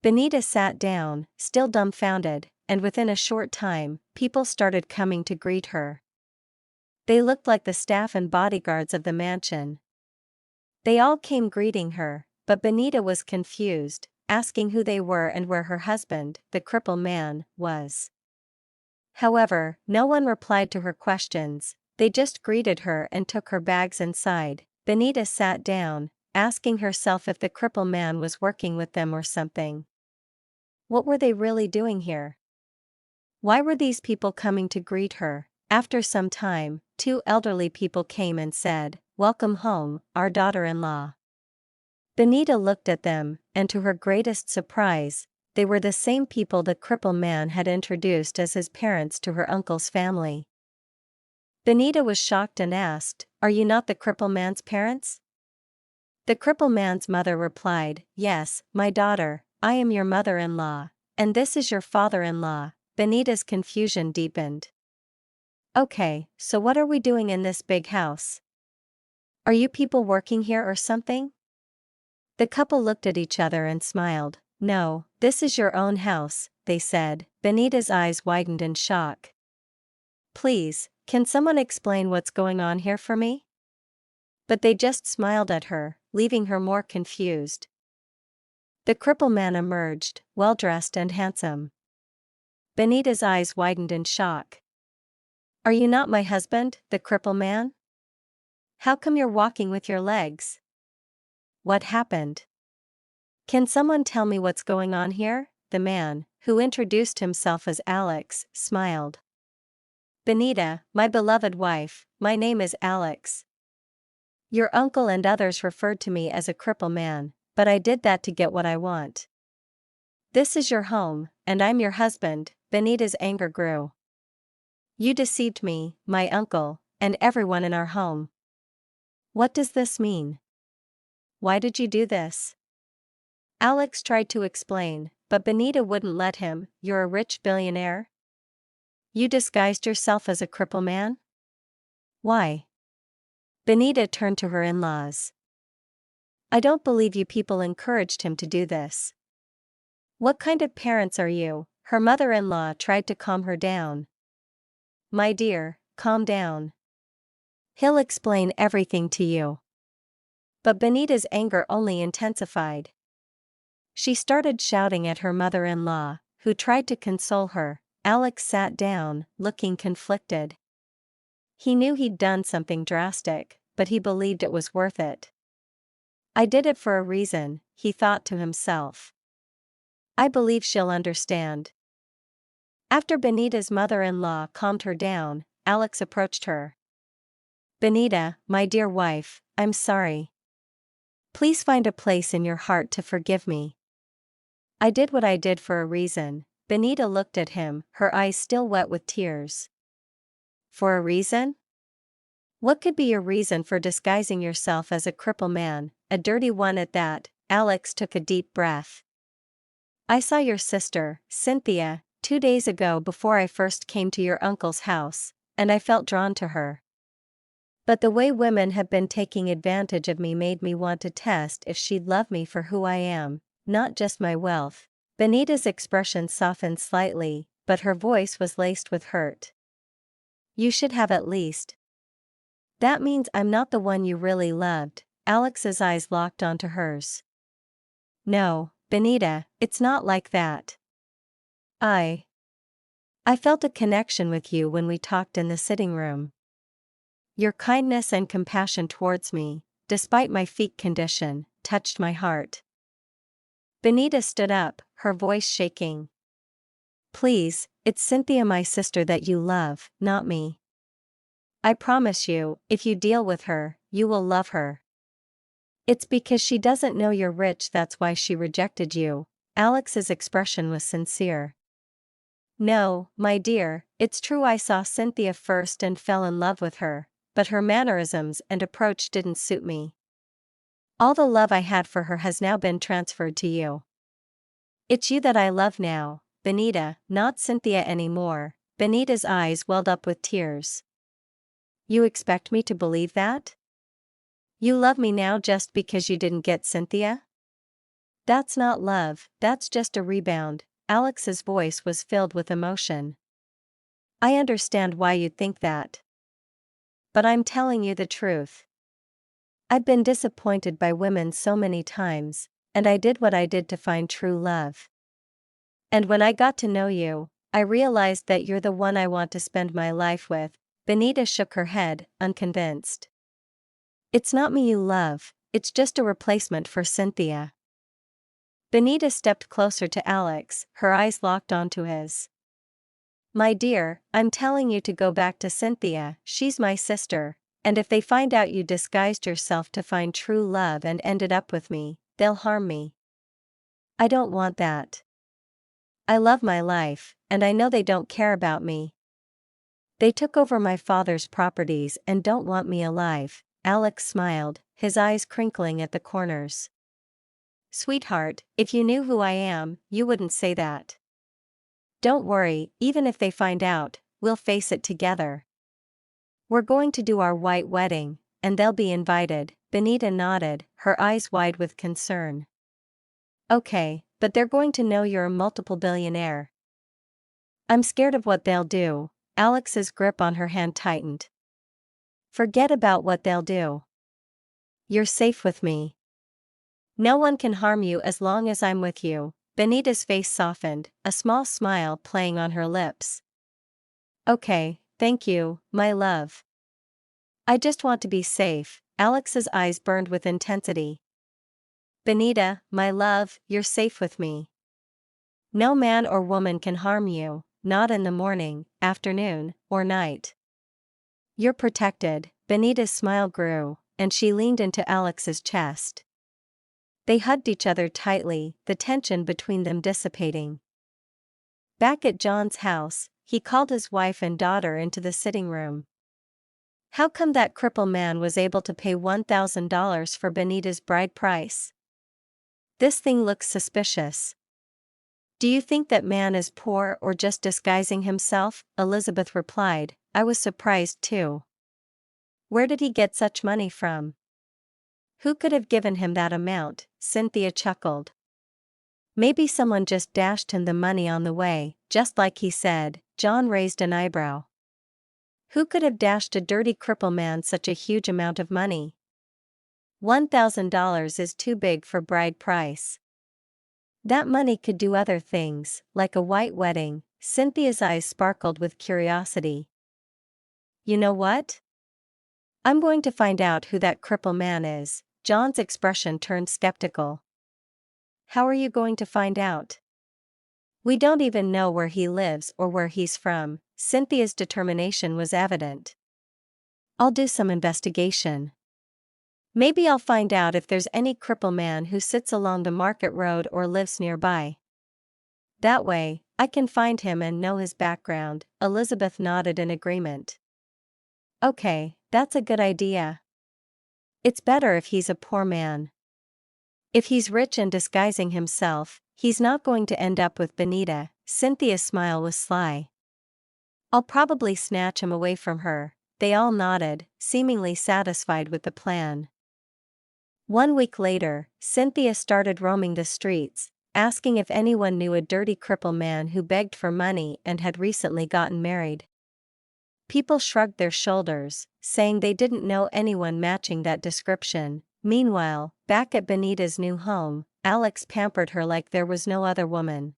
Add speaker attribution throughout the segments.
Speaker 1: Benita sat down, still dumbfounded, and within a short time, people started coming to greet her. They looked like the staff and bodyguards of the mansion. They all came greeting her, but Benita was confused, asking who they were and where her husband, the cripple man, was. However, no one replied to her questions, they just greeted her and took her bags inside. Benita sat down, asking herself if the cripple man was working with them or something. What were they really doing here? Why were these people coming to greet her? After some time, two elderly people came and said, "Welcome home, our daughter-in-law." Benita looked at them, and to her greatest surprise, they were the same people the cripple man had introduced as his parents to her uncle's family. Benita was shocked and asked, "Are you not the cripple man's parents?" The cripple man's mother replied, "Yes, my daughter, I am your mother-in-law, and this is your father-in-law." Benita's confusion deepened. "Okay, so what are we doing in this big house? Are you people working here or something?" The couple looked at each other and smiled. "No, this is your own house," they said. Benita's eyes widened in shock. "Please, can someone explain what's going on here for me?" But they just smiled at her, leaving her more confused. The cripple man emerged, well-dressed and handsome. Benita's eyes widened in shock. "Are you not my husband, the cripple man? How come you're walking with your legs? What happened? Can someone tell me what's going on here?" The man, who introduced himself as Alex, smiled. "Benita, my beloved wife, my name is Alex. Your uncle and others referred to me as a cripple man, but I did that to get what I want. This is your home, and I'm your husband." Benita's anger grew. "You deceived me, my uncle, and everyone in our home. What does this mean? Why did you do this?" Alex tried to explain, but Benita wouldn't let him. "You're a rich billionaire? You disguised yourself as a cripple man? Why?" Benita turned to her in-laws. "I don't believe you people encouraged him to do this. What kind of parents are you?" Her mother-in-law tried to calm her down. "My dear, calm down. He'll explain everything to you." But Benita's anger only intensified. She started shouting at her mother-in-law, who tried to console her. Alex sat down, looking conflicted. He knew he'd done something drastic, but he believed it was worth it. "I did it for a reason," he thought to himself. "I believe she'll understand." After Benita's mother-in-law calmed her down, Alex approached her. "Benita, my dear wife, I'm sorry. Please find a place in your heart to forgive me. I did what I did for a reason." Benita looked at him, her eyes still wet with tears. "For a reason? What could be your reason for disguising yourself as a cripple man, a dirty one at that?" Alex took a deep breath. "I saw your sister, Cynthia, 2 days ago before I first came to your uncle's house, and I felt drawn to her. But the way women have been taking advantage of me made me want to test if she'd love me for who I am, not just my wealth." Benita's expression softened slightly, but her voice was laced with hurt. "You should have at least. That means I'm not the one you really loved." Alex's eyes locked onto hers. "No, Benita, it's not like that. I felt a connection with you when we talked in the sitting room. Your kindness and compassion towards me, despite my feet condition, touched my heart." Benita stood up, her voice shaking. "Please, it's Cynthia, my sister, that you love, not me. I promise you, if you deal with her, you will love her. It's because she doesn't know you're rich, that's why she rejected you." Alex's expression was sincere. "No, my dear, it's true I saw Cynthia first and fell in love with her, but her mannerisms and approach didn't suit me. All the love I had for her has now been transferred to you. It's you that I love now, Benita, not Cynthia anymore." Benita's eyes welled up with tears. "You expect me to believe that? You love me now just because you didn't get Cynthia?" That's not love, that's just a rebound. Alex's voice was filled with emotion. I understand why you'd think that. But I'm telling you the truth. I've been disappointed by women so many times, and I did what I did to find true love. And when I got to know you, I realized that you're the one I want to spend my life with. Benita shook her head, unconvinced. It's not me you love, it's just a replacement for Cynthia. Benita stepped closer to Alex, her eyes locked onto his. My dear, I'm telling you to go back to Cynthia, she's my sister, and if they find out you disguised yourself to find true love and ended up with me, they'll harm me. I don't want that. I love my life, and I know they don't care about me. They took over my father's properties and don't want me alive. Alex smiled, his eyes crinkling at the corners. Sweetheart, if you knew who I am, you wouldn't say that. Don't worry, even if they find out, we'll face it together. We're going to do our white wedding, and they'll be invited. Benita nodded, her eyes wide with concern. Okay, but they're going to know you're a multiple billionaire. I'm scared of what they'll do. Alex's grip on her hand tightened. Forget about what they'll do. You're safe with me. No one can harm you as long as I'm with you. Benita's face softened, a small smile playing on her lips. Okay, thank you, my love. I just want to be safe. Alex's eyes burned with intensity. Benita, my love, you're safe with me. No man or woman can harm you, not in the morning, afternoon, or night. You're protected. Benita's smile grew, and she leaned into Alex's chest. They hugged each other tightly, the tension between them dissipating. Back at John's house, he called his wife and daughter into the sitting room. How come that cripple man was able to pay $1,000 for Benita's bride price? This thing looks suspicious. Do you think that man is poor or just disguising himself? Elizabeth replied, I was surprised too. Where did he get such money from? Who could have given him that amount? Cynthia chuckled. Maybe someone just dashed him the money on the way, just like he said. John raised an eyebrow. Who could have dashed a dirty cripple man such a huge amount of money? $1,000 is too big for bride price. That money could do other things, like a white wedding. Cynthia's eyes sparkled with curiosity. You know what? I'm going to find out who that cripple man is. John's expression turned skeptical. How are you going to find out? We don't even know where he lives or where he's from. Cynthia's determination was evident. I'll do some investigation. Maybe I'll find out if there's any cripple man who sits along the market road or lives nearby. That way, I can find him and know his background. Elizabeth nodded in agreement. Okay, that's a good idea. It's better if he's a poor man. If he's rich and disguising himself, he's not going to end up with Benita. Cynthia's smile was sly. I'll probably snatch him away from her. They all nodded, seemingly satisfied with the plan. 1 week later, Cynthia started roaming the streets, asking if anyone knew a dirty cripple man who begged for money and had recently gotten married. People shrugged their shoulders, saying they didn't know anyone matching that description. Meanwhile, back at Benita's new home, Alex pampered her like there was no other woman.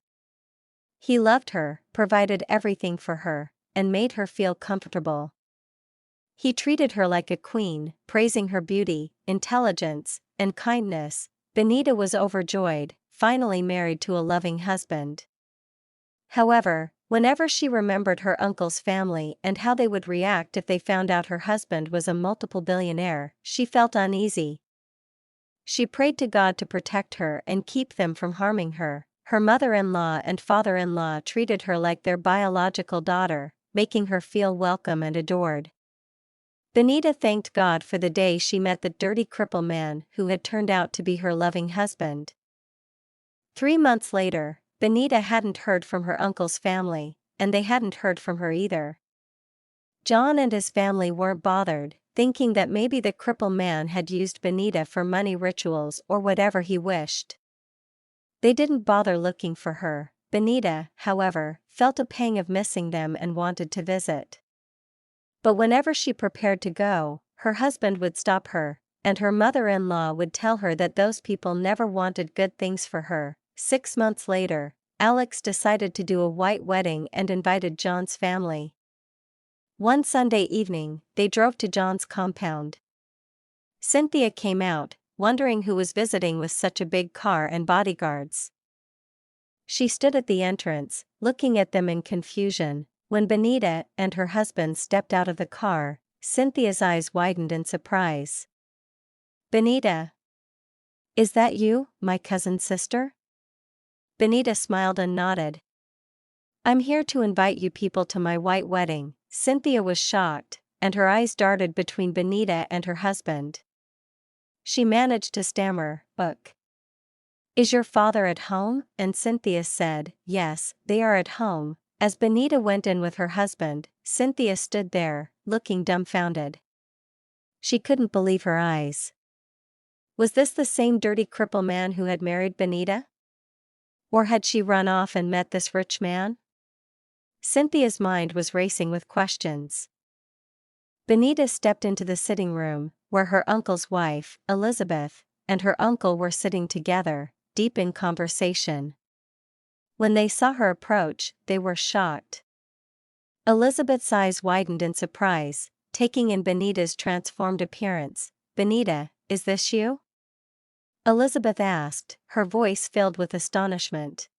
Speaker 1: He loved her, provided everything for her, and made her feel comfortable. He treated her like a queen, praising her beauty, intelligence, and kindness. Benita was overjoyed, finally married to a loving husband. However, whenever she remembered her uncle's family and how they would react if they found out her husband was a multiple billionaire, she felt uneasy. She prayed to God to protect her and keep them from harming her. Her mother-in-law and father-in-law treated her like their biological daughter, making her feel welcome and adored. Benita thanked God for the day she met the dirty cripple man who had turned out to be her loving husband. 3 months later, Benita hadn't heard from her uncle's family, and they hadn't heard from her either. John and his family weren't bothered, thinking that maybe the cripple man had used Benita for money rituals or whatever he wished. They didn't bother looking for her. Benita, however, felt a pang of missing them and wanted to visit. But whenever she prepared to go, her husband would stop her, and her mother-in-law would tell her that those people never wanted good things for her. 6 months later, Alex decided to do a white wedding and invited John's family. One Sunday evening, they drove to John's compound. Cynthia came out, wondering who was visiting with such a big car and bodyguards. She stood at the entrance, looking at them in confusion. When Benita and her husband stepped out of the car, Cynthia's eyes widened in surprise. "Benita, is that you, my cousin's sister?" Benita smiled and nodded. "I'm here to invite you people to my white wedding." Cynthia was shocked, and her eyes darted between Benita and her husband. She managed to stammer, "Look. Is your father at home?" And Cynthia said, "Yes, they are at home." As Benita went in with her husband, Cynthia stood there, looking dumbfounded. She couldn't believe her eyes. Was this the same dirty cripple man who had married Benita? Or had she run off and met this rich man? Cynthia's mind was racing with questions. Benita stepped into the sitting room, where her uncle's wife, Elizabeth, and her uncle were sitting together, deep in conversation. When they saw her approach, they were shocked. Elizabeth's eyes widened in surprise, taking in Benita's transformed appearance. "Benita, is this you?" Elizabeth asked, her voice filled with astonishment.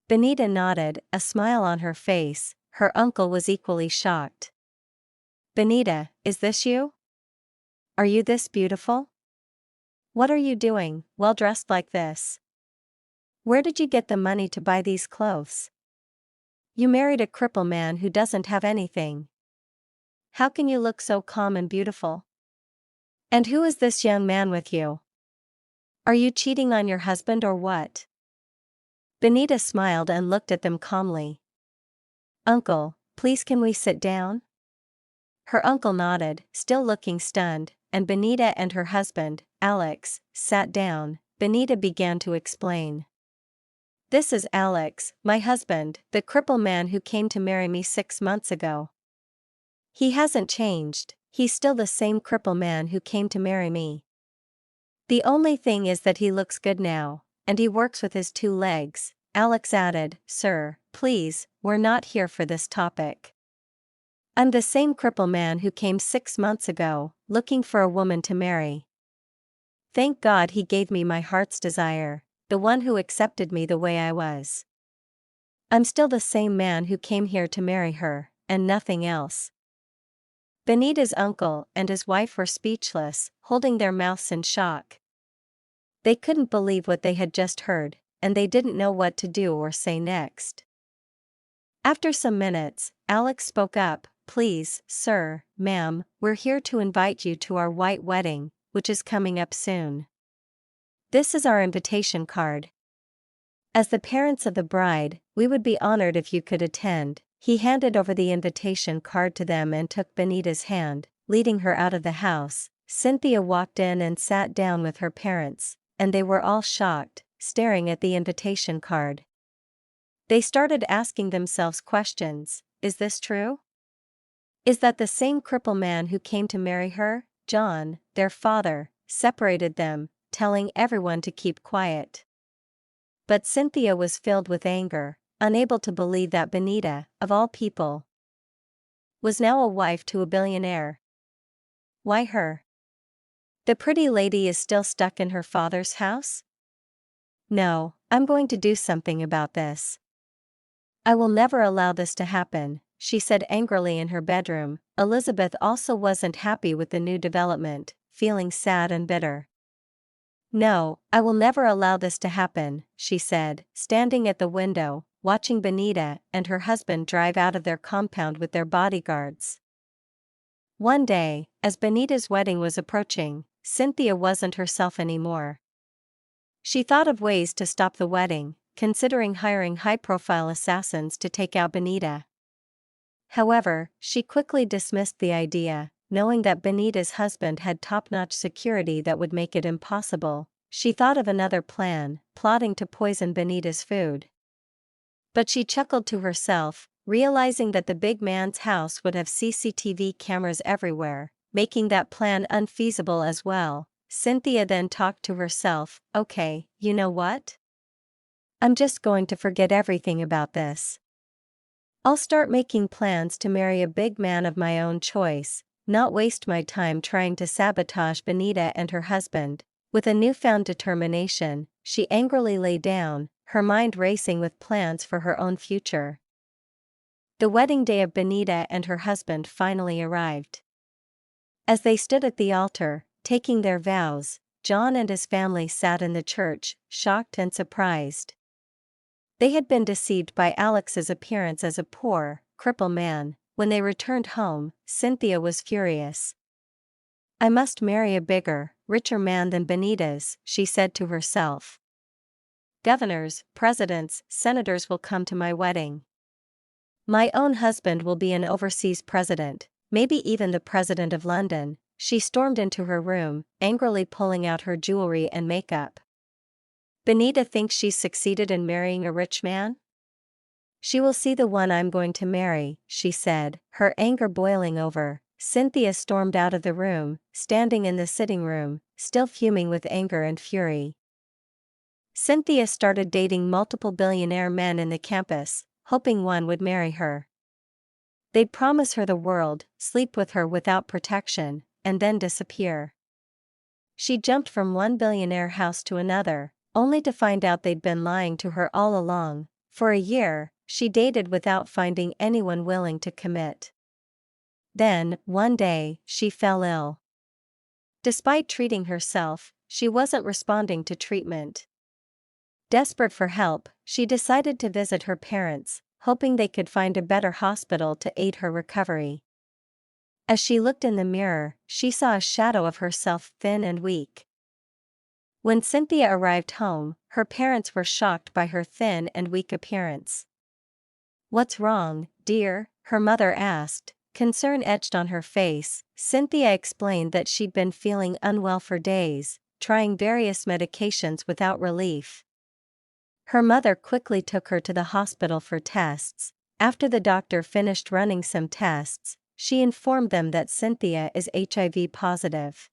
Speaker 1: Benita nodded, a smile on her face. Her uncle was equally shocked. "Benita, is this you? Are you this beautiful? What are you doing, well dressed like this? Where did you get the money to buy these clothes? You married a cripple man who doesn't have anything. How can you look so calm and beautiful? And who is this young man with you? Are you cheating on your husband or what?" Benita smiled and looked at them calmly. "Uncle, please can we sit down?" Her uncle nodded, still looking stunned, and Benita and her husband, Alex, sat down. Benita began to explain. "This is Alex, my husband, the cripple man who came to marry me 6 months ago. He hasn't changed, he's still the same cripple man who came to marry me. The only thing is that he looks good now, and he works with his 2 legs." Alex added, "Sir, please, we're not here for this topic. I'm the same cripple man who came 6 months ago, looking for a woman to marry. Thank God he gave me my heart's desire, the one who accepted me the way I was. I'm still the same man who came here to marry her, and nothing else." Benita's uncle and his wife were speechless, holding their mouths in shock. They couldn't believe what they had just heard, and they didn't know what to do or say next. After some minutes, Alex spoke up, "Please, sir, ma'am, we're here to invite you to our white wedding, which is coming up soon. This is our invitation card. As the parents of the bride, we would be honored if you could attend." He handed over the invitation card to them and took Benita's hand, leading her out of the house. Cynthia walked in and sat down with her parents, and they were all shocked, staring at the invitation card. They started asking themselves questions. Is this true? Is that the same cripple man who came to marry her? John, their father, separated them, telling everyone to keep quiet. But Cynthia was filled with anger, unable to believe that Benita, of all people, was now a wife to a billionaire. Why her? The pretty lady is still stuck in her father's house? No, I'm going to do something about this. I will never allow this to happen, she said angrily in her bedroom. Elizabeth also wasn't happy with the new development, feeling sad and bitter. "No, I will never allow this to happen," she said, standing at the window, watching Benita and her husband drive out of their compound with their bodyguards. One day, as Benita's wedding was approaching, Cynthia wasn't herself anymore. She thought of ways to stop the wedding, considering hiring high-profile assassins to take out Benita. However, she quickly dismissed the idea, knowing that Benita's husband had top-notch security that would make it impossible. she thought of another plan, plotting to poison Benita's food. But she chuckled to herself, realizing that the big man's house would have CCTV cameras everywhere, making that plan unfeasible as well. Cynthia then talked to herself, okay, you know what? I'm just going to forget everything about this. I'll start making plans to marry a big man of my own choice, not waste my time trying to sabotage Benita and her husband. With a newfound determination, she angrily lay down, her mind racing with plans for her own future. The wedding day of Benita and her husband finally arrived. As they stood at the altar, taking their vows, John and his family sat in the church, shocked and surprised. They had been deceived by Alex's appearance as a poor, cripple man. When they returned home, Cynthia was furious. I must marry a bigger, richer man than Benita's, she said to herself. Governors, presidents, senators will come to my wedding. My own husband will be an overseas president, maybe even the president of London. She stormed into her room, angrily pulling out her jewelry and makeup. Benita thinks she's succeeded in marrying a rich man? She will see the one I'm going to marry, she said, her anger boiling over. Cynthia stormed out of the room, standing in the sitting room, still fuming with anger and fury. Cynthia started dating multiple billionaire men in the campus, hoping one would marry her. They'd promise her the world, sleep with her without protection, and then disappear. She jumped from one billionaire house to another, only to find out they'd been lying to her all along. For a year, she dated without finding anyone willing to commit. Then, one day, she fell ill. Despite treating herself, she wasn't responding to treatment. Desperate for help, she decided to visit her parents, hoping they could find a better hospital to aid her recovery. As she looked in the mirror, she saw a shadow of herself, thin and weak. When Cynthia arrived home, her parents were shocked by her thin and weak appearance. "What's wrong, dear?" her mother asked, concern etched on her face. Cynthia explained that she'd been feeling unwell for days, trying various medications without relief. Her mother quickly took her to the hospital for tests. After the doctor finished running some tests, she informed them that Cynthia is HIV positive.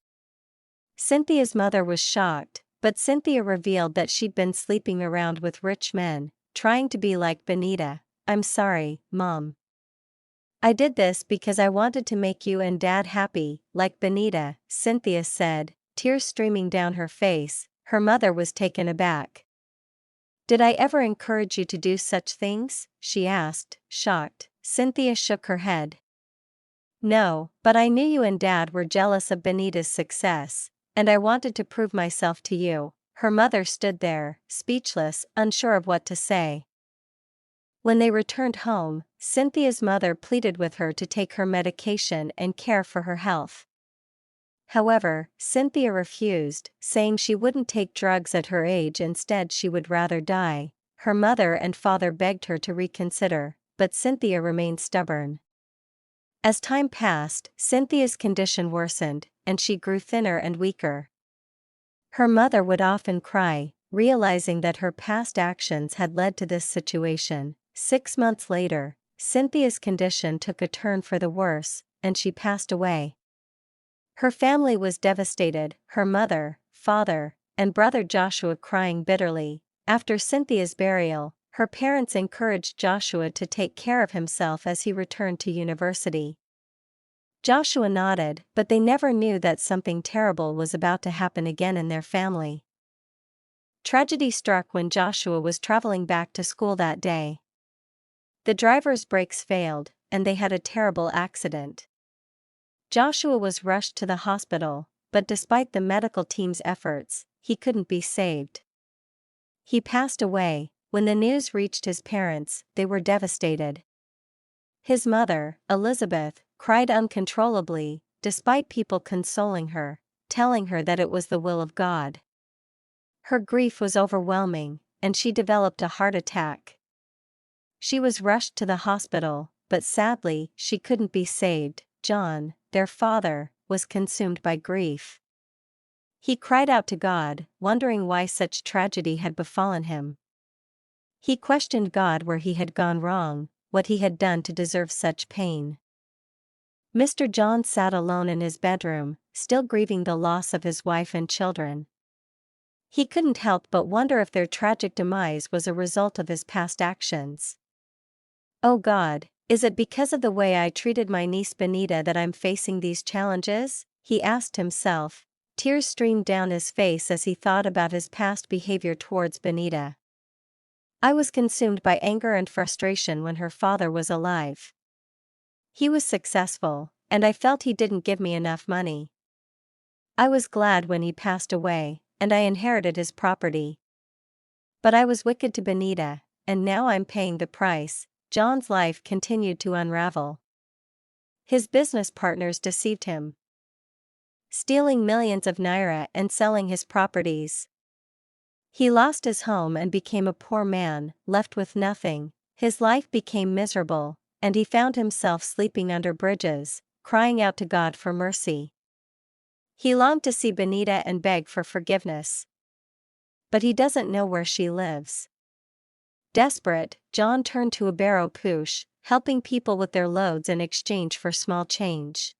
Speaker 1: Cynthia's mother was shocked, but Cynthia revealed that she'd been sleeping around with rich men, trying to be like Benita. "I'm sorry, Mom. I did this because I wanted to make you and Dad happy, like Benita," Cynthia said, tears streaming down her face. Her mother was taken aback. "Did I ever encourage you to do such things?" she asked, shocked. Cynthia shook her head. "No, but I knew you and Dad were jealous of Benita's success, and I wanted to prove myself to you." Her mother stood there, speechless, unsure of what to say. When they returned home, Cynthia's mother pleaded with her to take her medication and care for her health. However, Cynthia refused, saying she wouldn't take drugs at her age, instead she would rather die. Her mother and father begged her to reconsider, but Cynthia remained stubborn. As time passed, Cynthia's condition worsened, and she grew thinner and weaker. Her mother would often cry, realizing that her past actions had led to this situation. 6 months later, Cynthia's condition took a turn for the worse, and she passed away. Her family was devastated, her mother, father, and brother Joshua crying bitterly. After Cynthia's burial, her parents encouraged Joshua to take care of himself as he returned to university. Joshua nodded, but they never knew that something terrible was about to happen again in their family. Tragedy struck when Joshua was traveling back to school that day. The driver's brakes failed, and they had a terrible accident. Joshua was rushed to the hospital, but despite the medical team's efforts, he couldn't be saved. He passed away. When the news reached his parents, they were devastated. His mother, Elizabeth, cried uncontrollably, despite people consoling her, telling her that it was the will of God. Her grief was overwhelming, and she developed a heart attack. She was rushed to the hospital, but sadly, she couldn't be saved. John, their father, was consumed by grief. He cried out to God, wondering why such tragedy had befallen him. He questioned God where he had gone wrong, what he had done to deserve such pain. Mr. John sat alone in his bedroom, still grieving the loss of his wife and children. He couldn't help but wonder if their tragic demise was a result of his past actions. Oh God, is it because of the way I treated my niece Benita that I'm facing these challenges? He asked himself. Tears streamed down his face as he thought about his past behavior towards Benita. I was consumed by anger and frustration when her father was alive. He was successful, and I felt he didn't give me enough money. I was glad when he passed away, and I inherited his property. But I was wicked to Benita, and now I'm paying the price. John's life continued to unravel. His business partners deceived him, stealing millions of naira and selling his properties. He lost his home and became a poor man, left with nothing. His life became miserable, and he found himself sleeping under bridges, crying out to God for mercy. He longed to see Benita and beg for forgiveness. But he doesn't know where she lives. Desperate, John turned to a barrow push, helping people with their loads in exchange for small change.